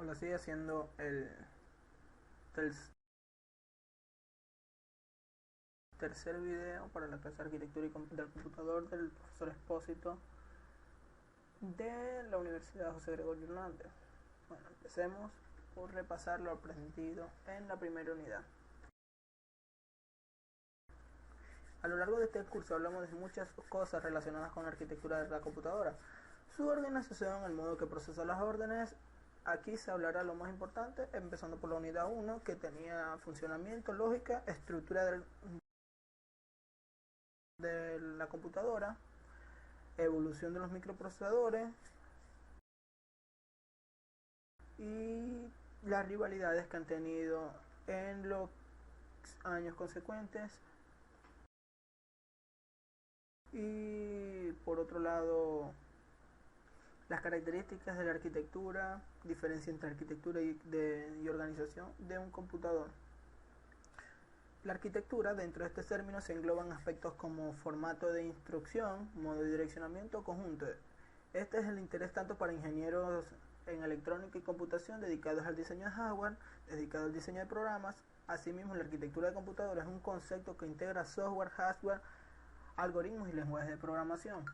Hola, sigue haciendo el tercer video para la clase de arquitectura del computador del profesor Expósito de la Universidad José Gregorio Hernández. Bueno, empecemos por repasar lo aprendido en la primera unidad. A lo largo de este curso hablamos de muchas cosas relacionadas con la arquitectura de la computadora, su organización, el modo que procesa las órdenes. Aquí se hablará lo más importante, empezando por la unidad 1, que tenía funcionamiento, lógica, estructura de la computadora, evolución de los microprocesadores y las rivalidades que han tenido en los años consecuentes. Y por otro lado, las características de la arquitectura, diferencia entre arquitectura y organización de un computador. La arquitectura, dentro de este término, se engloban aspectos como formato de instrucción, modo de direccionamiento, conjunto. Este es el interés tanto para ingenieros en electrónica y computación dedicados al diseño de hardware, dedicados al diseño de programas. Asimismo, la arquitectura de computadora es un concepto que integra software, hardware, algoritmos y lenguajes de programación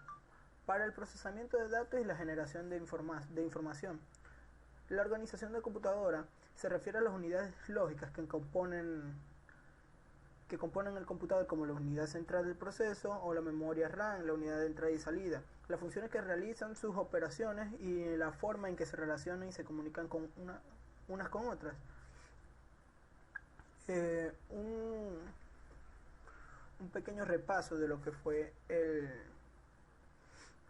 para el procesamiento de datos y la generación de información. La organización de computadora se refiere a las unidades lógicas que componen el computador, como la unidad central del proceso o la memoria RAM, la unidad de entrada y salida, las funciones que realizan sus operaciones y la forma en que se relacionan y se comunican con unas con otras. Un pequeño repaso de lo que fue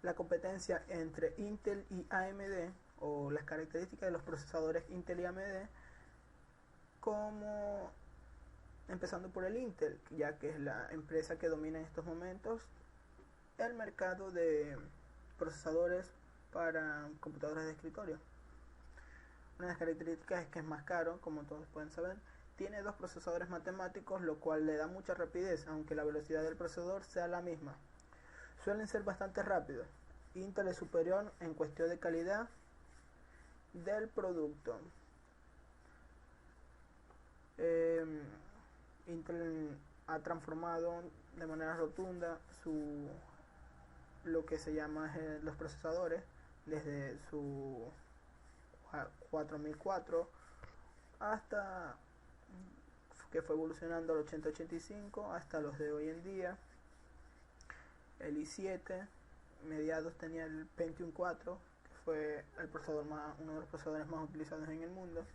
la competencia entre Intel y AMD, o las características de los procesadores Intel y AMD, como empezando por el Intel, ya que es la empresa que domina en estos momentos el mercado de procesadores para computadoras de escritorio. Una de las características es que es más caro, como todos pueden saber. Tiene dos procesadores matemáticos, lo cual le da mucha rapidez, aunque la velocidad del procesador sea la misma. Suelen ser bastante rápidos. Intel es superior en cuestión de calidad del producto. Intel ha transformado de manera rotunda lo que se llama los procesadores, desde su 4004 hasta que fue evolucionando al 8085 hasta los de hoy en día. El i7 mediados tenía el Pentium 4, que fue uno de los procesadores más utilizados en el mundo.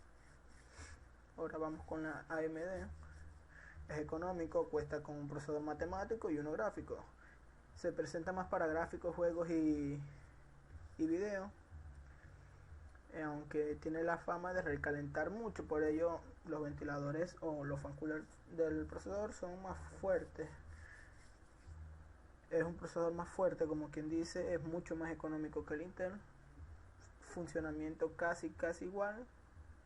Ahora vamos con la AMD. Es económico, cuesta con un procesador matemático y uno gráfico. Se presenta más para gráficos, juegos y video, aunque tiene la fama de recalentar mucho. Por ello los ventiladores o los fan coolers del procesador son más fuertes. Es un procesador más fuerte, como quien dice. Es mucho más económico que el Intel, funcionamiento casi igual.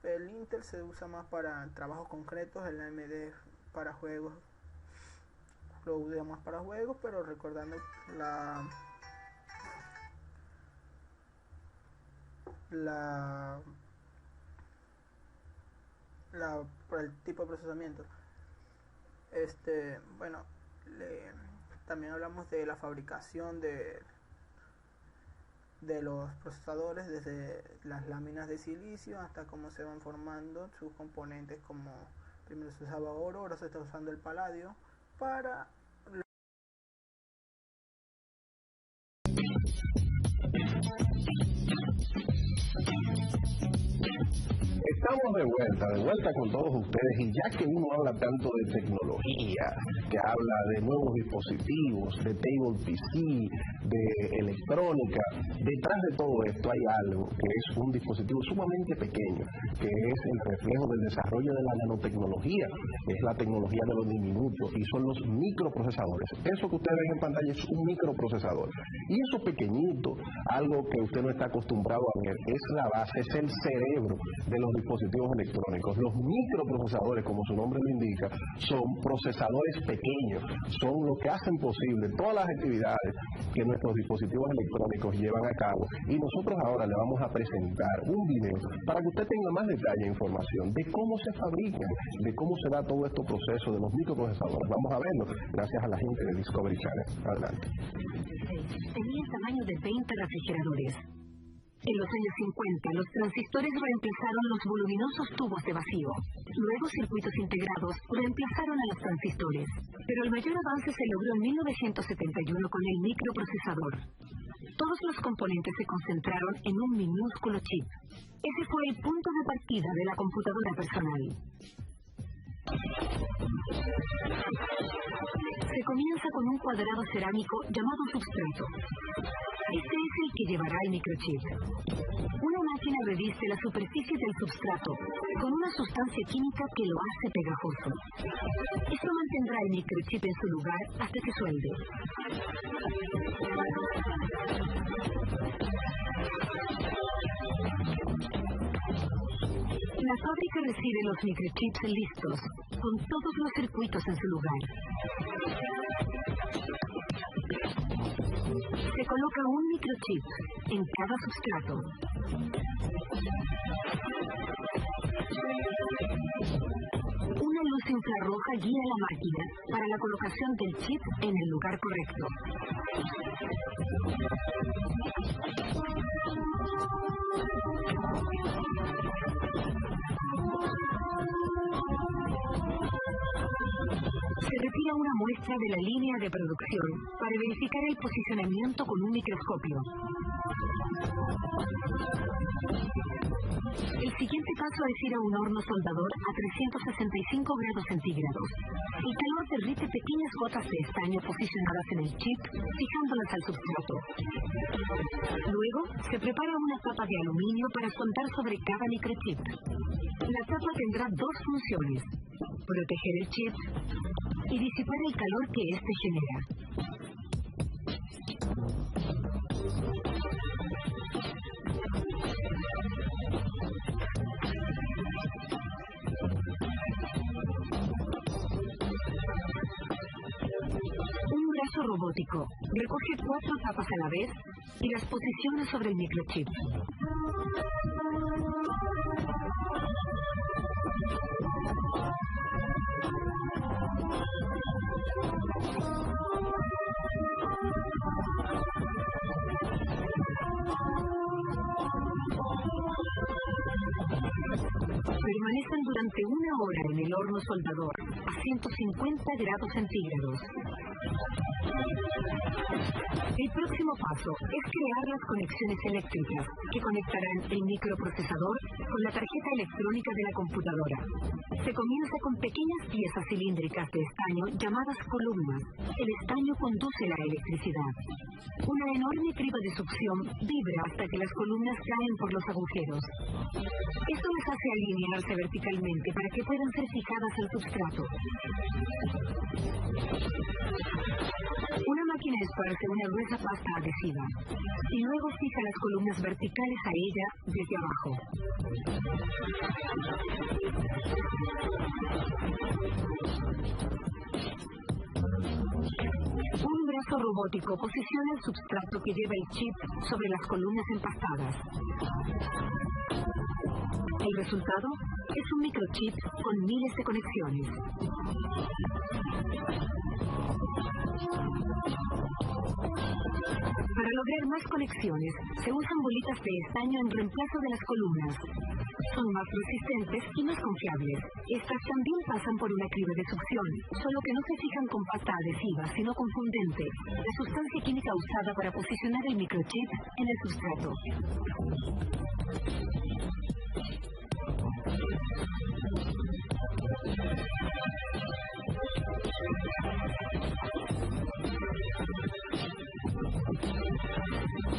El Intel se usa más para trabajos concretos, el AMD para juegos, lo usa más para juegos, pero recordando por el tipo de procesamiento. Bueno, también hablamos de la fabricación de los procesadores, desde las láminas de silicio hasta cómo se van formando sus componentes, como primero se usaba oro, ahora se está usando el paladio para Estamos de vuelta con todos ustedes, y ya que uno habla tanto de tecnología, que habla de nuevos dispositivos, de table PC, de electrónica, detrás de todo esto hay algo que es un dispositivo sumamente pequeño, que es el reflejo del desarrollo de la nanotecnología, que es la tecnología de los diminutos, y son los microprocesadores. Eso que ustedes ven en pantalla es un microprocesador, y eso pequeñito, algo que usted no está acostumbrado a ver, es la base, es el cerebro de los dispositivos electrónicos. Los microprocesadores, como su nombre lo indica, son procesadores pequeños, son lo que hacen posible todas las actividades que nuestros dispositivos electrónicos llevan a cabo, y nosotros ahora le vamos a presentar un video para que usted tenga más detalle e información de cómo se fabrican, de cómo se da todo este proceso de los microprocesadores. Vamos a verlo gracias a la gente de Discovery Channel. Adelante. Tenía el tamaño de 20 refrigeradores. En los años 50, los transistores reemplazaron los voluminosos tubos de vacío. Luego, circuitos integrados reemplazaron a los transistores. Pero el mayor avance se logró en 1971 con el microprocesador. Todos los componentes se concentraron en un minúsculo chip. Ese fue el punto de partida de la computadora personal. Se comienza con un cuadrado cerámico llamado substrato. Este es el que llevará el microchip. Una máquina reviste la superficie del substrato con una sustancia química que lo hace pegajoso. Esto mantendrá el microchip en su lugar hasta que suelde. La fábrica recibe los microchips listos, con todos los circuitos en su lugar. Se coloca un microchip en cada sustrato. Una luz infrarroja guía la máquina para la colocación del chip en el lugar correcto. Se retira una muestra de la línea de producción para verificar el posicionamiento con un microscopio. El siguiente paso es ir a un horno soldador a 365 grados centígrados. El calor derrite pequeñas gotas de estaño posicionadas en el chip, fijándolas al substrato. Luego, se prepara una tapa de aluminio para soldar sobre cada microchip. La tapa tendrá dos funciones: proteger el chip y disipar el calor que éste genera. Un brazo robótico recoge 4 tapas a la vez y las posiciona sobre el microchip. Permanecen durante 1 hora en el horno soldador a 150 grados centígrados. El próximo paso es crear las conexiones eléctricas que conectarán el microprocesador con la tarjeta electrónica de la computadora. Se comienza con pequeñas piezas cilíndricas de estaño llamadas columnas. El estaño conduce la electricidad. Una enorme criba de succión vibra hasta que las columnas caen por los agujeros. Esto las hace alinearse verticalmente para que puedan ser fijadas al substrato. Una máquina esparce una gruesa pasta adhesiva y luego fija las columnas verticales a ella desde abajo. Un brazo robótico posiciona el substrato que lleva el chip sobre las columnas empastadas. El resultado es un microchip con miles de conexiones. Para lograr más conexiones, se usan bolitas de estaño en reemplazo de las columnas. Son más resistentes y más confiables. Estas también pasan por una criba de succión, solo que no se fijan con pasta adhesiva, sino con fundente, la sustancia química usada para posicionar el microchip en el sustrato.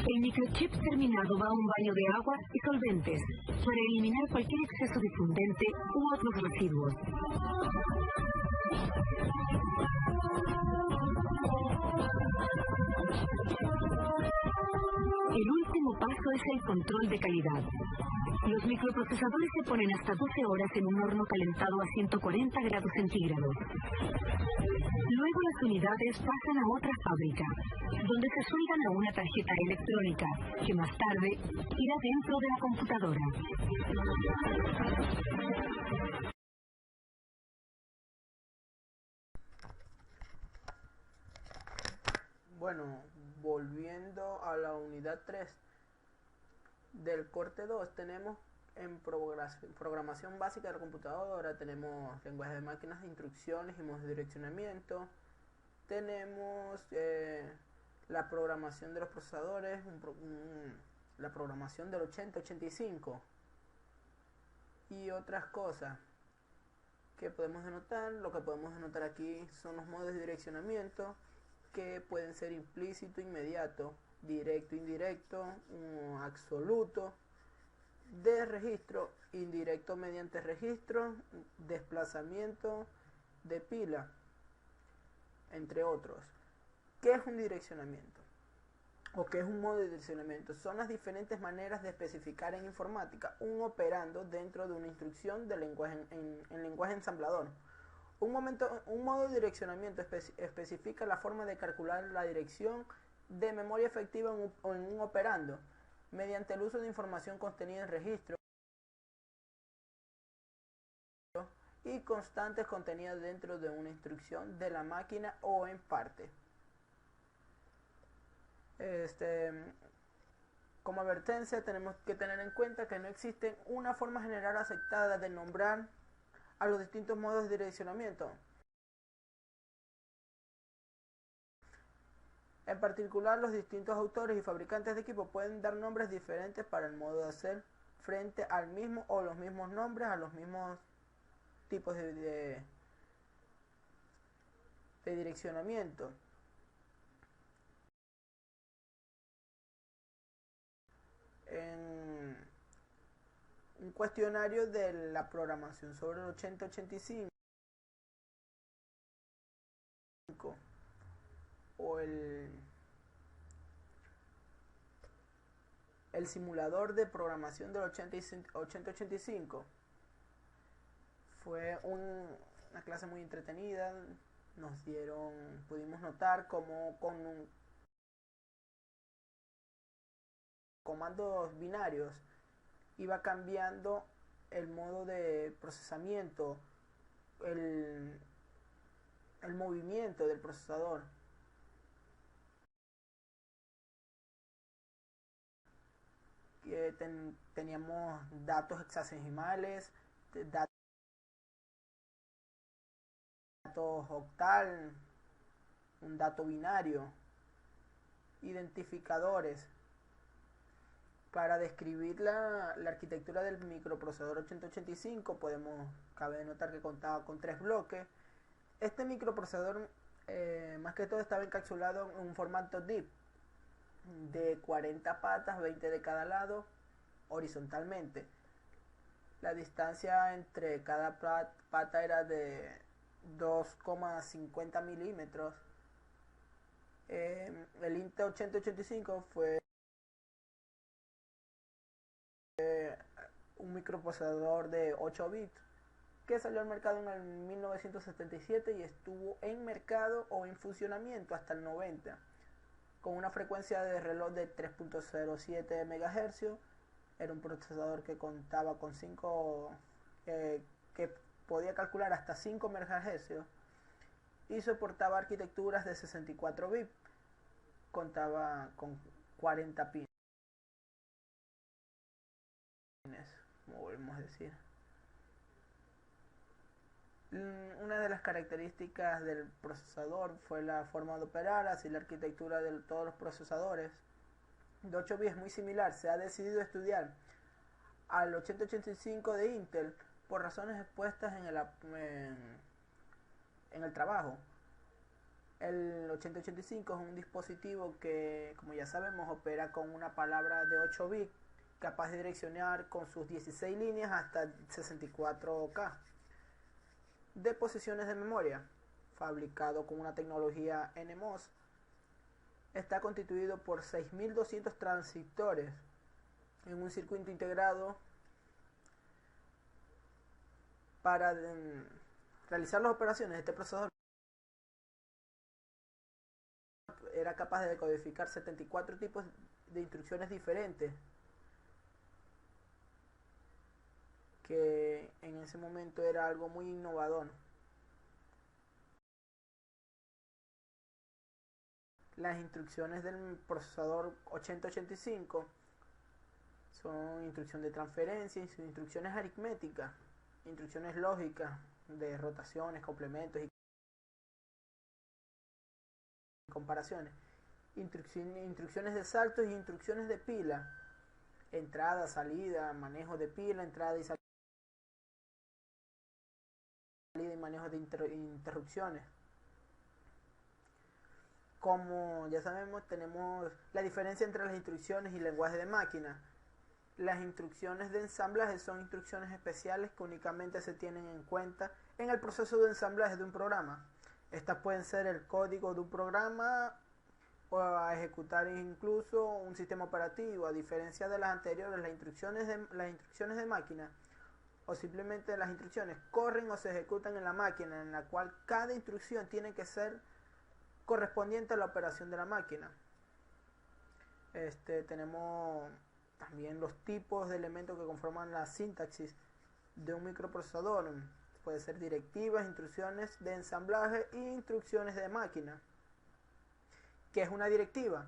El microchip terminado va a un baño de agua y solventes para eliminar cualquier exceso de fundente u otros residuos. El último paso es el control de calidad. Los microprocesadores se ponen hasta 12 horas en un horno calentado a 140 grados centígrados. Luego las unidades pasan a otra fábrica, donde se sueldan a una tarjeta electrónica, que más tarde irá dentro de la computadora. Bueno, volviendo a la unidad 3 del corte 2, tenemos en programación básica de la computadora, tenemos lenguaje de máquinas de instrucciones y modos de direccionamiento, tenemos la programación de los procesadores, la programación del 8085 y otras cosas que podemos denotar. Lo que podemos denotar aquí son los modos de direccionamiento, que pueden ser implícito, inmediato, directo, indirecto, absoluto, de registro, indirecto mediante registro, desplazamiento de pila, entre otros. ¿Qué es un direccionamiento? ¿O qué es un modo de direccionamiento? Son las diferentes maneras de especificar en informática un operando dentro de una instrucción de lenguaje en lenguaje ensamblador. Un modo de direccionamiento especifica la forma de calcular la dirección de memoria efectiva en un operando mediante el uso de información contenida en registros y constantes contenidas dentro de una instrucción de la máquina o en parte. Como advertencia, tenemos que tener en cuenta que no existe una forma general aceptada de nombrar a los distintos modos de direccionamiento. En particular, los distintos autores y fabricantes de equipo pueden dar nombres diferentes para el modo de hacer frente al mismo o los mismos nombres a los mismos tipos de direccionamiento. En un cuestionario de la programación sobre el 8085 o el simulador de programación del 8085 fue una clase muy entretenida. Pudimos notar cómo con comandos binarios iba cambiando el modo de procesamiento, el movimiento del procesador. Teníamos datos hexadesimales, datos octal, un dato binario, identificadores. Para describir la arquitectura del microprocesador 8085 cabe notar que contaba con 3 bloques. Este microprocesador más que todo estaba encapsulado en un formato DIP de 40 patas, 20 de cada lado, horizontalmente. La distancia entre cada pata era de 2,50 milímetros. El Intel 8085 fue un microprocesador de 8 bits que salió al mercado en el 1977 y estuvo en mercado o en funcionamiento hasta el 90, con una frecuencia de reloj de 3.07 MHz. Era un procesador que contaba con que podía calcular hasta 5 MHz y soportaba arquitecturas de 64 bits. Contaba con 40 pines, como volvemos a decir. Una de las características del procesador fue la forma de operar, así la arquitectura de todos los procesadores de 8 bits es muy similar. Se ha decidido estudiar al 8085 de Intel por razones expuestas en el trabajo. El 8085 es un dispositivo que, como ya sabemos, opera con una palabra de 8 bits, capaz de direccionar con sus 16 líneas hasta 64K de posiciones de memoria, fabricado con una tecnología NMOS. Está constituido por 6200 transistores en un circuito integrado para realizar las operaciones. Este procesador era capaz de decodificar 74 tipos de instrucciones diferentes, que en ese momento era algo muy innovador. Las instrucciones del procesador 8085 son instrucción de transferencia, instrucciones aritméticas, instrucciones lógicas de rotaciones, complementos y comparaciones, instrucciones de saltos y instrucciones de pila, entrada, salida, manejo de pila, entrada y salida y manejo de interrupciones. Como ya sabemos, tenemos la diferencia entre las instrucciones y lenguaje de máquina. Las instrucciones de ensamblaje son instrucciones especiales que únicamente se tienen en cuenta en el proceso de ensamblaje de un programa. Estas pueden ser el código de un programa o a ejecutar incluso un sistema operativo. A diferencia de las anteriores, las instrucciones de máquina o simplemente las instrucciones corren o se ejecutan en la máquina, en la cual cada instrucción tiene que ser correspondiente a la operación de la máquina. Tenemos también los tipos de elementos que conforman la sintaxis de un microprocesador. Puede ser directivas, instrucciones de ensamblaje e instrucciones de máquina. ¿Qué es una directiva?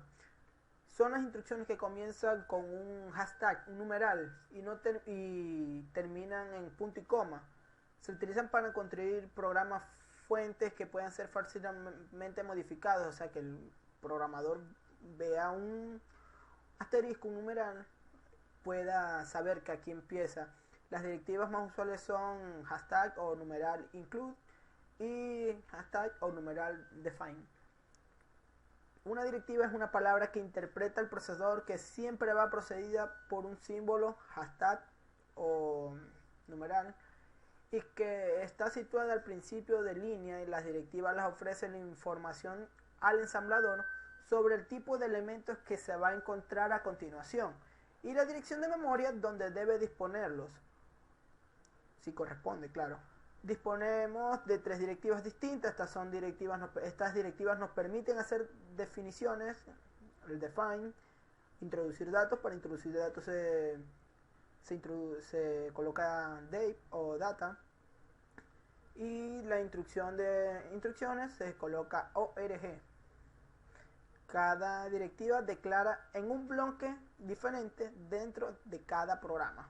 Son las instrucciones que comienzan con un hashtag, un numeral, y terminan en punto y coma. Se utilizan para construir programas fuentes que puedan ser fácilmente modificados, o sea que el programador vea un asterisco, un numeral, pueda saber que aquí empieza. Las directivas más usuales son hashtag o numeral include y hashtag o numeral define. Una directiva es una palabra que interpreta el procesador que siempre va precedida por un símbolo, hashtag o numeral, y que está situada al principio de línea, y las directivas las ofrecen información al ensamblador sobre el tipo de elementos que se va a encontrar a continuación y la dirección de memoria donde debe disponerlos, si corresponde, claro. Disponemos de 3 directivas distintas. Estas directivas nos permiten hacer definiciones, el define, introducir datos. Para introducir datos se coloca date o data, y la instrucción de instrucciones se coloca org. Cada directiva declara en un bloque diferente dentro de cada programa.